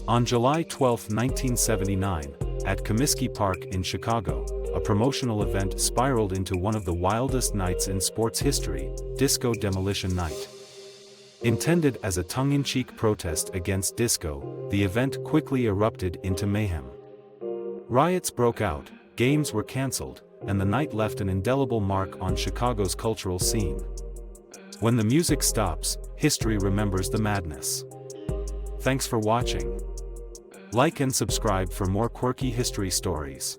On July 12, 1979, at Comiskey Park in Chicago, a promotional event spiraled into one of the wildest nights in sports history, Disco Demolition Night. Intended as a tongue-in-cheek protest against disco, the event quickly erupted into mayhem. Riots broke out, games were cancelled, and the night left an indelible mark on Chicago's cultural scene. When the music stops, history remembers the madness. Thanks for watching. Like and subscribe for more quirky history stories.